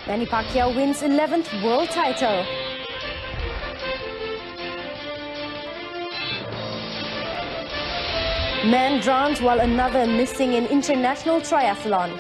Manny Pacquiao wins 11th world title. Man drowned while another missing in international triathlon.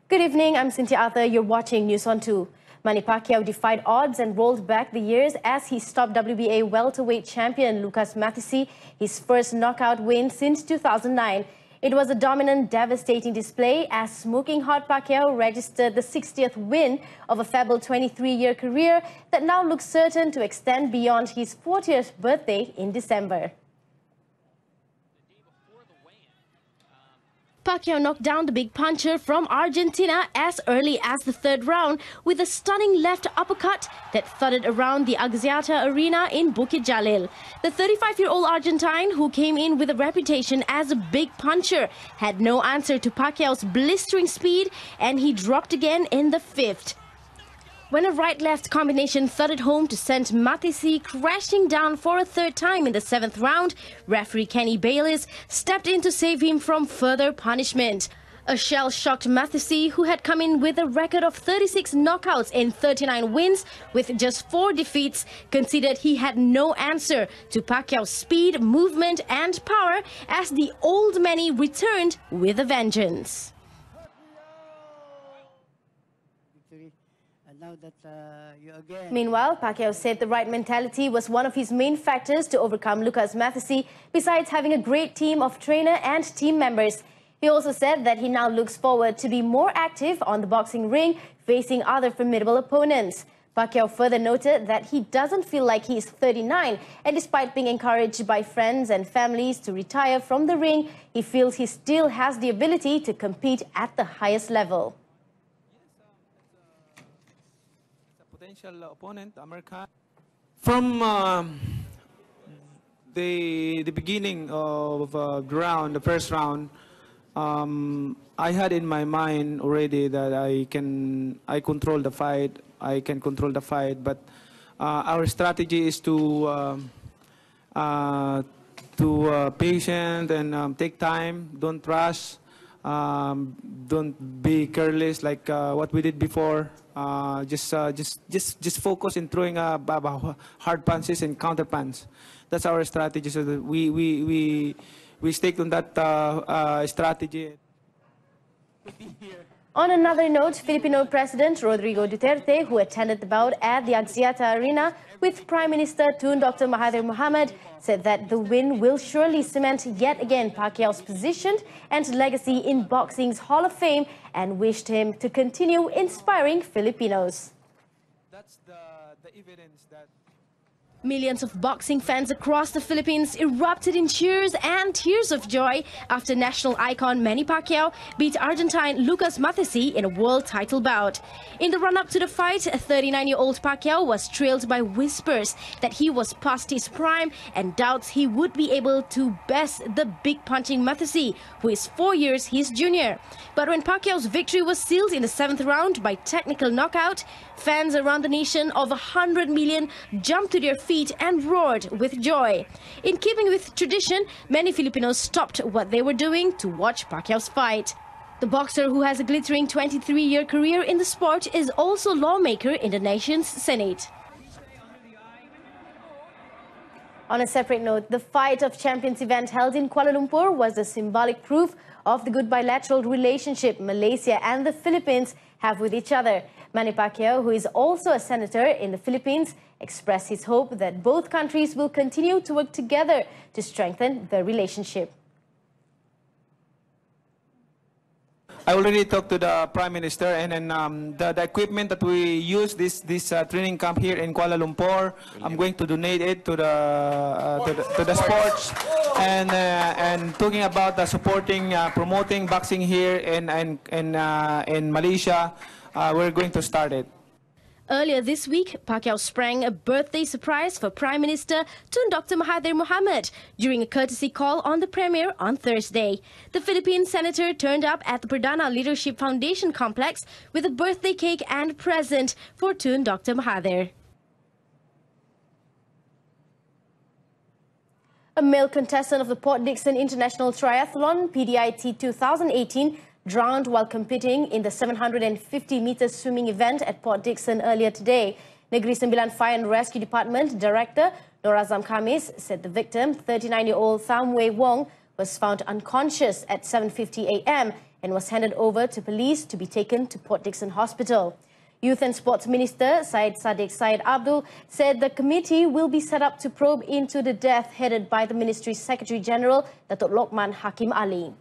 Good evening, I'm Cynthia Arthur. You're watching News on 2. Manny Pacquiao defied odds and rolled back the years as he stopped WBA welterweight champion Lucas Matthysse, his first knockout win since 2009. It was a dominant, devastating display as smoking hot Pacquiao registered the 60th win of a fable 23-year career that now looks certain to extend beyond his 40th birthday in December. Pacquiao knocked down the big puncher from Argentina as early as the third round with a stunning left uppercut that thudded around the Axiata Arena in Bukit Jalil. The 35-year-old Argentine, who came in with a reputation as a big puncher, had no answer to Pacquiao's blistering speed, and he dropped again in the fifth. When a right-left combination thudded home to send Matthysse crashing down for a third time in the seventh round, referee Kenny Bayliss stepped in to save him from further punishment. A shell-shocked Matthysse, who had come in with a record of 36 knockouts in 39 wins with just 4 defeats, considered he had no answer to Pacquiao's speed, movement and power as the old Manny returned with a vengeance. Meanwhile, Pacquiao said the right mentality was one of his main factors to overcome Lucas Matthysse, besides having a great team of trainer and team members. He also said that he now looks forward to be more active on the boxing ring, facing other formidable opponents. Pacquiao further noted that he doesn't feel like he is 39, and despite being encouraged by friends and families to retire from the ring, he feels he still has the ability to compete at the highest level. Potential opponent, American. From the beginning of the first round, I had in my mind already that I can control the fight. I can control the fight, but our strategy is to patient and take time. Don't rush. Don't be careless like what we did before. Just focus in throwing hard punches and counter punches. That's our strategy. So that we stick on that strategy. On another note, Filipino President Rodrigo Duterte, who attended the bout at the Axiata Arena with Prime Minister Tun Dr. Mahathir Mohamad, said that the win will surely cement yet again Pacquiao's position and legacy in boxing's Hall of Fame, and wished him to continue inspiring Filipinos. That's the evidence that Millions of boxing fans across the Philippines erupted in cheers and tears of joy after national icon Manny Pacquiao beat Argentine Lucas Matthysse in a world title bout. In the run-up to the fight, 39-year-old Pacquiao was trailed by whispers that he was past his prime and doubts he would be able to best the big punching Matthysse, who is 4 years his junior. But when Pacquiao's victory was sealed in the 7th round by technical knockout, fans around the nation of 100 million jumped to their feet and roared with joy. In keeping with tradition, many Filipinos stopped what they were doing to watch Pacquiao's fight. The boxer, who has a glittering 23-year career in the sport, is also lawmaker in the nation's Senate. On a separate note, the Fight of Champions event held in Kuala Lumpur was a symbolic proof of the good bilateral relationship Malaysia and the Philippines have with each other. Manny Pacquiao, who is also a senator in the Philippines, expressed his hope that both countries will continue to work together to strengthen the relationship. I already talked to the Prime Minister, and then the equipment that we use this training camp here in Kuala Lumpur, I'm going to donate it to the sports, and talking about supporting, promoting boxing here in Malaysia, we're going to start it. Earlier this week, Pacquiao sprang a birthday surprise for Prime Minister Tun Dr. Mahathir Mohamad during a courtesy call on the Premier on Thursday. The Philippine senator turned up at the Pradana Leadership Foundation complex with a birthday cake and present for Tun Dr. Mahathir. A male contestant of the Port Dickson International Triathlon PDIT 2018 drowned while competing in the 750-meter swimming event at Port Dickson earlier today. Negeri Sembilan Fire and Rescue Department Director Norazam Khamis said the victim, 39-year-old Tham Wei Wong, was found unconscious at 7:50 a.m. and was handed over to police to be taken to Port Dickson Hospital. Youth and Sports Minister Syed Saddiq Syed Abdul said the committee will be set up to probe into the death headed by the Ministry's Secretary General, Datuk Lokman Hakim Ali.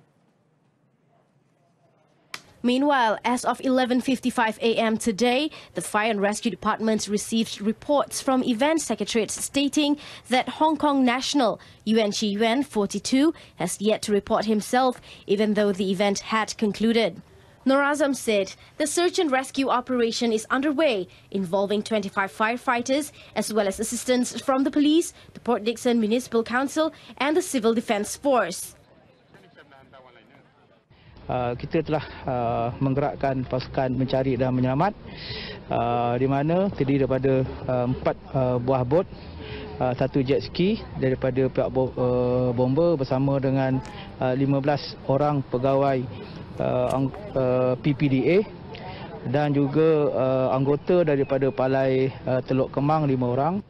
Meanwhile, as of 11:55 a.m. today, the Fire and Rescue Department received reports from event secretariats stating that Hong Kong national Yuan Chi Yuan, 42, has yet to report himself, even though the event had concluded. Norazam said the search and rescue operation is underway, involving 25 firefighters as well as assistance from the police, the Port Dickson Municipal Council and the Civil Defence Force. Kita telah menggerakkan pasukan mencari dan menyelamat di mana terdiri daripada 4 buah bot, 1 jet ski daripada pihak bomber bersama dengan 15 orang pegawai PPDA dan juga anggota daripada Palai Teluk Kemang 5 orang.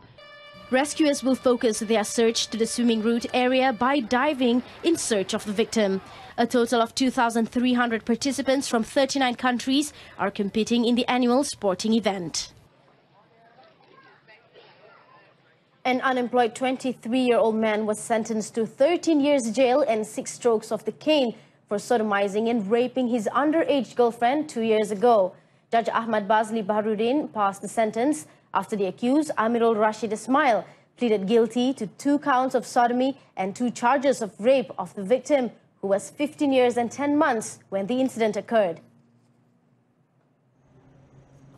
Rescuers will focus their search to the swimming route area by diving in search of the victim. A total of 2,300 participants from 39 countries are competing in the annual sporting event. An unemployed 23-year-old man was sentenced to 13 years jail and 6 strokes of the cane for sodomizing and raping his underage girlfriend 2 years ago. Judge Ahmad Bazli Baharudin passed the sentence after the accused, Amirul Rashid Ismail, pleaded guilty to 2 counts of sodomy and 2 charges of rape of the victim, who was 15 years and 10 months when the incident occurred.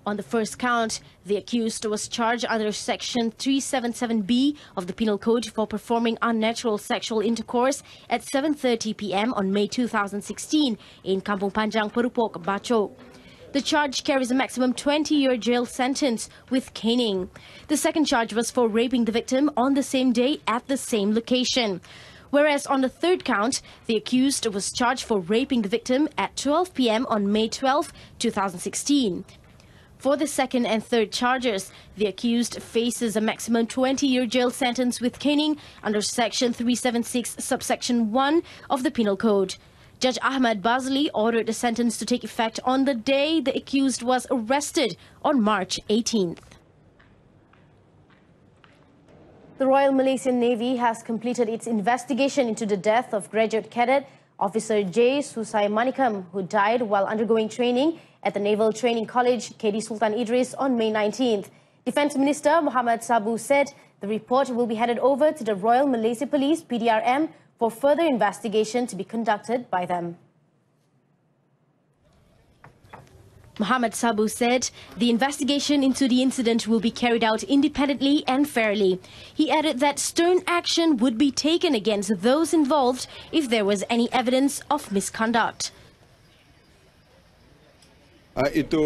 On the first count, the accused was charged under Section 377B of the Penal Code for performing unnatural sexual intercourse at 7:30 p.m. on May 2016 in Kampung Panjang, Perupok, Bachok. The charge carries a maximum 20-year jail sentence with caning. The second charge was for raping the victim on the same day at the same location. Whereas on the third count, the accused was charged for raping the victim at 12 p.m. on May 12, 2016. For the second and third charges, the accused faces a maximum 20-year jail sentence with caning under Section 376, subsection 1 of the Penal Code. Judge Ahmad Bazli ordered the sentence to take effect on the day the accused was arrested on March 18th. The Royal Malaysian Navy has completed its investigation into the death of graduate cadet Officer J. Susai Manikam, who died while undergoing training at the Naval Training College, KD Sultan Idris, on May 19th. Defence Minister Muhammad Sabu said the report will be handed over to the Royal Malaysia Police, PDRM, for further investigation to be conducted by them. Muhammad Sabu said the investigation into the incident will be carried out independently and fairly. He added that stern action would be taken against those involved if there was any evidence of misconduct. Itu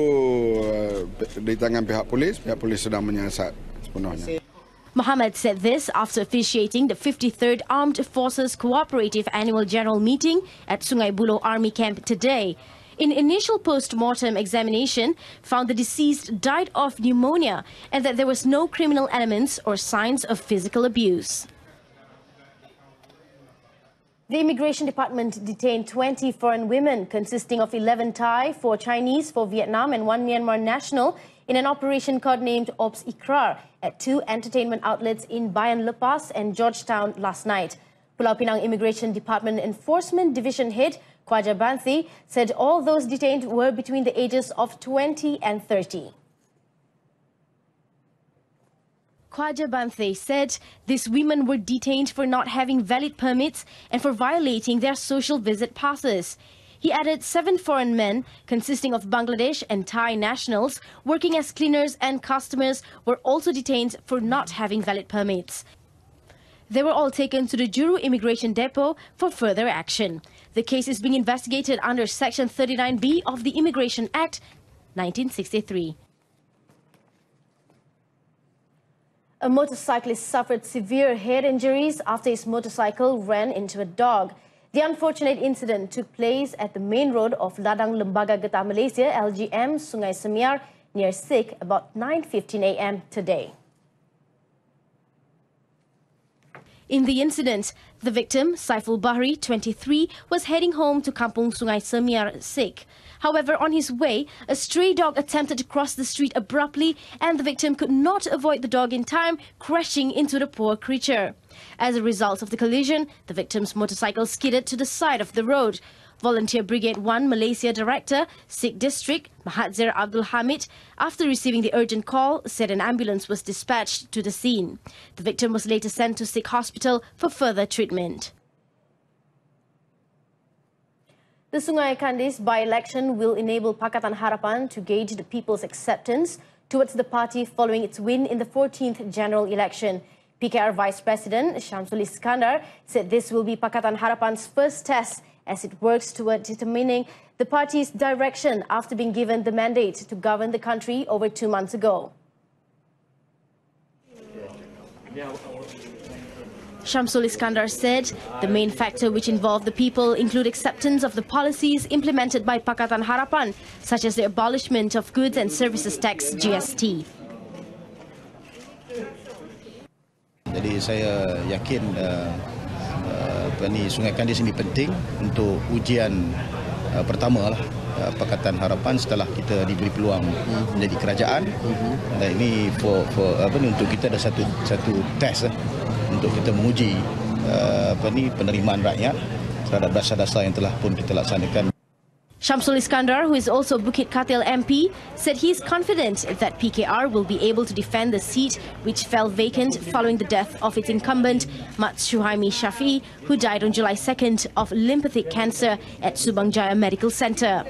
di tangan pihak polis sedang menyiasat sepenuhnya. Muhammad said this after officiating the 53rd Armed Forces Cooperative Annual General Meeting at Sungai Buloh Army Camp today. An initial post-mortem examination found the deceased died of pneumonia and that there was no criminal elements or signs of physical abuse. The Immigration Department detained 20 foreign women, consisting of 11 Thai, 4 Chinese, 4 Vietnam and 1 Myanmar national, in an operation codenamed Ops Ikrar at 2 entertainment outlets in Bayan Lepas and Georgetown last night. Pulau Pinang Immigration Department Enforcement Division Head Khwaja Banthi said all those detained were between the ages of 20 and 30. Khwaja Banthi said these women were detained for not having valid permits and for violating their social visit passes. He added 7 foreign men, consisting of Bangladesh and Thai nationals, working as cleaners and customers, were also detained for not having valid permits. They were all taken to the Juru Immigration Depot for further action. The case is being investigated under Section 39B of the Immigration Act, 1963. A motorcyclist suffered severe head injuries after his motorcycle ran into a dog. The unfortunate incident took place at the main road of Ladang Lembaga Getah Malaysia, LGM, Sungai Semiar, near Sik, about 9:15 a.m. today. In the incident, the victim, Saiful Bahri, 23, was heading home to Kampung Sungai Semiar, Sik. However, on his way, a stray dog attempted to cross the street abruptly and the victim could not avoid the dog in time, crashing into the poor creature. As a result of the collision, the victim's motorcycle skidded to the side of the road. Volunteer Brigade 1 Malaysia Director, Sik District, Mahathir Abdul Hamid, after receiving the urgent call, said an ambulance was dispatched to the scene. The victim was later sent to Sik Hospital for further treatment. The Sungai Kandis by-election will enable Pakatan Harapan to gauge the people's acceptance towards the party following its win in the 14th general election. PKR Vice President Syamsul Iskandar said this will be Pakatan Harapan's first test as it works toward determining the party's direction after being given the mandate to govern the country over 2 months ago. Syamsul Iskandar said the main factor which involved the people include acceptance of the policies implemented by Pakatan Harapan, such as the abolishment of goods and services tax (GST). Jadi saya yakin Sungai Kandis ini penting untuk ujian pertama lah Pakatan Harapan setelah kita diberi peluang menjadi kerajaan. Dan ini untuk kita ada satu test untuk kita menguji penerimaan rakyat terhadap dasar-dasar yang telah pun kita laksanakan. Syamsul Iskandar, who is also Bukit Katil MP, said he is confident that PKR will be able to defend the seat which fell vacant following the death of its incumbent, Mat Shuhaimi Shafi, who died on July 2nd of lymphatic cancer at Subang Jaya Medical Centre.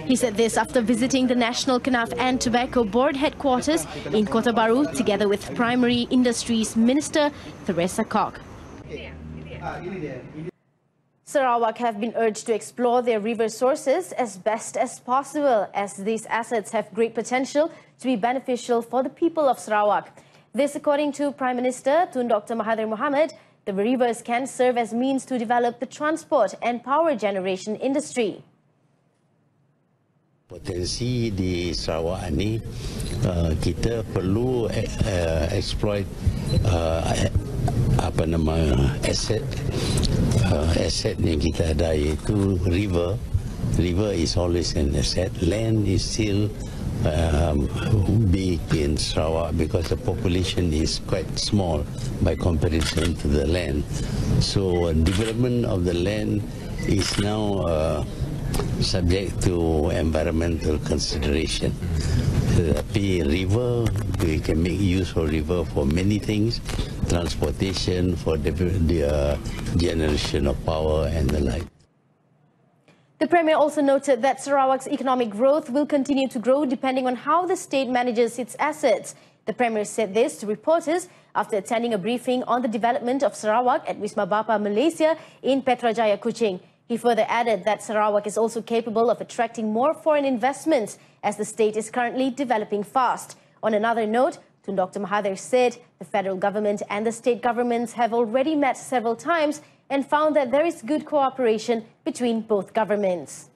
He said this after visiting the National Knaf and Tobacco Board headquarters in Kota Baru together with Primary Industries Minister Theresa Kok. Sarawak have been urged to explore their river sources as best as possible, as these assets have great potential to be beneficial for the people of Sarawak. This according to Prime Minister Tun Dr. Mahathir Mohamad. The rivers can serve as means to develop the transport and power generation industry. Potensi di Sarawak ini kita perlu exploit aset yang kita ada, iaitu river. River is always an asset. Land is still big in Sarawak because the population is quite small by comparison to the land. So development of the land is now subject to environmental consideration. Tapi river, we can make use of river for many things, transportation, for the generation of power and the like. The Premier also noted that Sarawak's economic growth will continue to grow depending on how the state manages its assets. The Premier said this to reporters after attending a briefing on the development of Sarawak at Wisma Bapa Malaysia in Petrajaya, Kuching. He further added that Sarawak is also capable of attracting more foreign investments as the state is currently developing fast. On another note, Tun Dr. Mahathir said the federal government and the state governments have already met several times and found that there is good cooperation between both governments.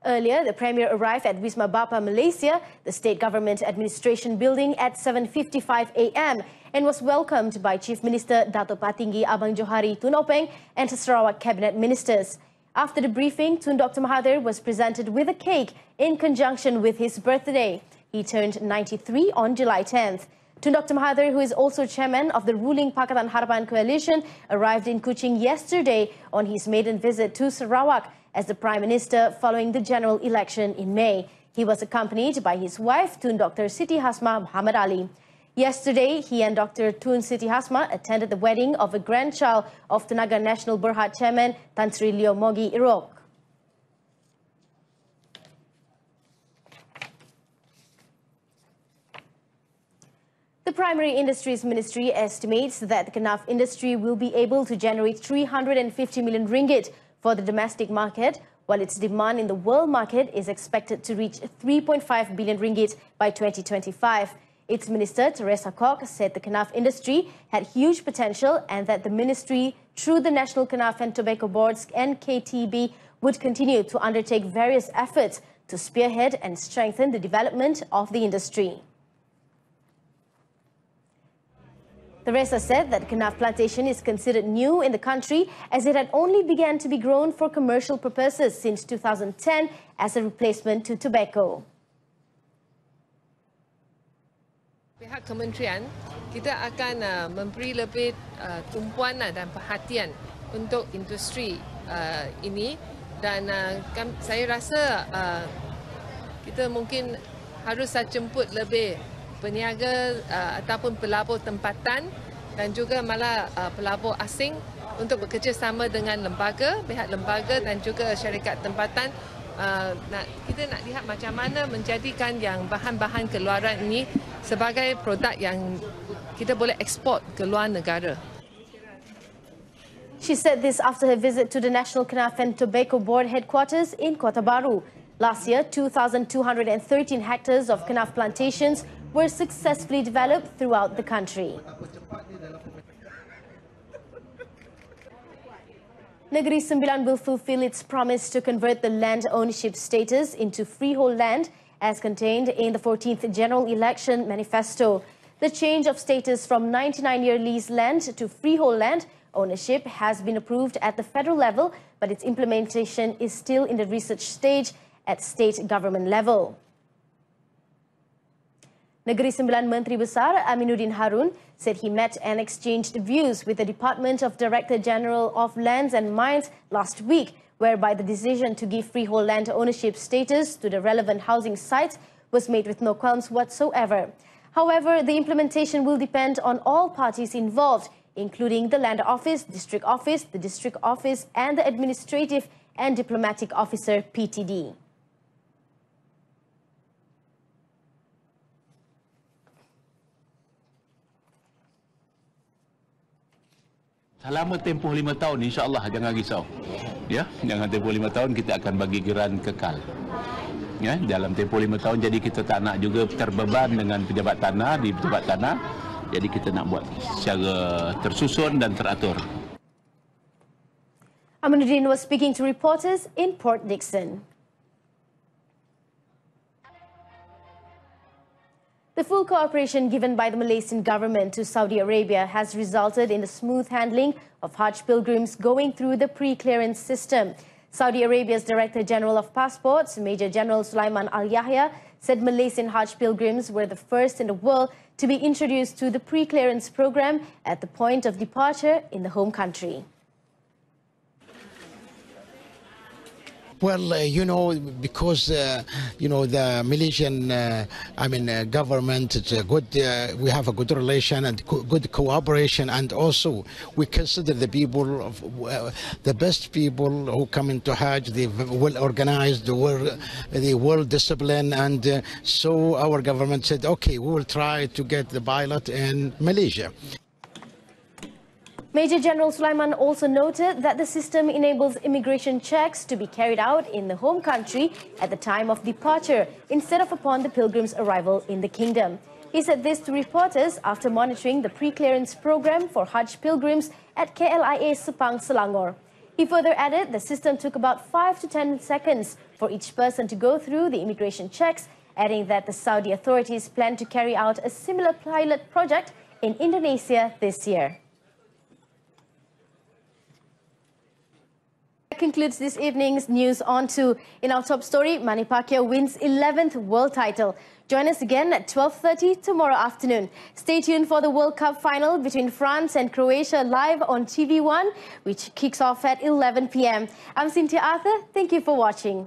Earlier, the Premier arrived at Wisma Bapa Malaysia, the state government administration building, at 7:55 a.m. and was welcomed by Chief Minister Dato' Patinggi Abang Johari Tun Openg and Sarawak cabinet ministers. After the briefing, Tun Dr. Mahathir was presented with a cake in conjunction with his birthday. He turned 93 on July 10th. Tun Dr. Mahathir, who is also chairman of the ruling Pakatan Harapan coalition, arrived in Kuching yesterday on his maiden visit to Sarawak as the Prime Minister following the general election in May. He was accompanied by his wife, Tun Dr. Siti Hasma Muhammad Ali. Yesterday, he and Dr. Tun Siti Hasma attended the wedding of a grandchild of Tenaga Nasional Berhad Chairman Tan Sri Leo Mogi Irok. The Primary Industries Ministry estimates that the Knaf industry will be able to generate 350 million ringgit for the domestic market, while its demand in the world market is expected to reach 3.5 billion ringgit by 2025. Its minister, Teresa Kok, said the Knaf industry had huge potential and that the ministry, through the National Knaf and Tobacco Boards and KTB, would continue to undertake various efforts to spearhead and strengthen the development of the industry. Teresa said that Knaf plantation is considered new in the country as it had only began to be grown for commercial purposes since 2010 as a replacement to tobacco. Pihak kementerian, kita akan memberi lebih tumpuan dan perhatian untuk industri ini dan saya rasa kita mungkin harus jemput lebih peniaga ataupun pelabur tempatan dan juga malah pelabur asing untuk bekerjasama dengan pihak lembaga dan juga syarikat tempatan. Kita nak lihat macam mana menjadikan yang bahan-bahan keluaran ini sebagai produk yang kita boleh ekspor ke luar negara. She said this after her visit to the National Knaf and Tobacco Board headquarters in Kota Baru. Last year, 2,213 hectares of Knaf plantations were successfully developed throughout the country. Negeri Sembilan will fulfill its promise to convert the land ownership status into freehold land as contained in the 14th General Election Manifesto. The change of status from 99-year lease land to freehold land ownership has been approved at the federal level, but its implementation is still in the research stage at state government level. Negeri Sembilan Menteri Besar Aminuddin Harun said he met and exchanged views with the Department of Director General of Lands and Mines last week, whereby the decision to give freehold land ownership status to the relevant housing sites was made with no qualms whatsoever. However, the implementation will depend on all parties involved, including the Land Office, District Office, the District Office, and the Administrative and Diplomatic Officer (PTD). Selama tempoh 5 tahun, insya-Allah jangan risau. Ya, jangan tempoh 5 tahun kita akan bagi geran kekal. Ya, dalam tempoh 5 tahun jadi kita tak nak juga terbeban dengan pejabat tanah di pejabat tanah. Jadi kita nak buat secara tersusun dan teratur. Aminuddin was speaking to reporters in Port Dickson. The full cooperation given by the Malaysian government to Saudi Arabia has resulted in the smooth handling of Hajj pilgrims going through the pre-clearance system. Saudi Arabia's Director General of Passports, Major General Sulaiman Al-Yahya, said Malaysian Hajj pilgrims were the first in the world to be introduced to the pre-clearance program at the point of departure in the home country. Well, because, the Malaysian, government, it's a good, we have a good relation and good cooperation, and also we consider the people, the best people who come into Hajj, they well organized, they well disciplined, and so our government said, okay, we will try to get the pilot in Malaysia. Major General Sulaiman also noted that the system enables immigration checks to be carried out in the home country at the time of departure instead of upon the pilgrim's arrival in the kingdom. He said this to reporters after monitoring the pre-clearance program for Hajj pilgrims at KLIA Sepang, Selangor. He further added the system took about 5 to 10 seconds for each person to go through the immigration checks, adding that the Saudi authorities plan to carry out a similar pilot project in Indonesia this year. Concludes this evening's news. On to in our top story, Manny Pacquiao wins 11th world title. Join us again at 12:30 tomorrow afternoon. Stay tuned for the World Cup final between France and Croatia live on TV1, which kicks off at 11 p.m. I'm Cynthia Arthur. Thank you for watching.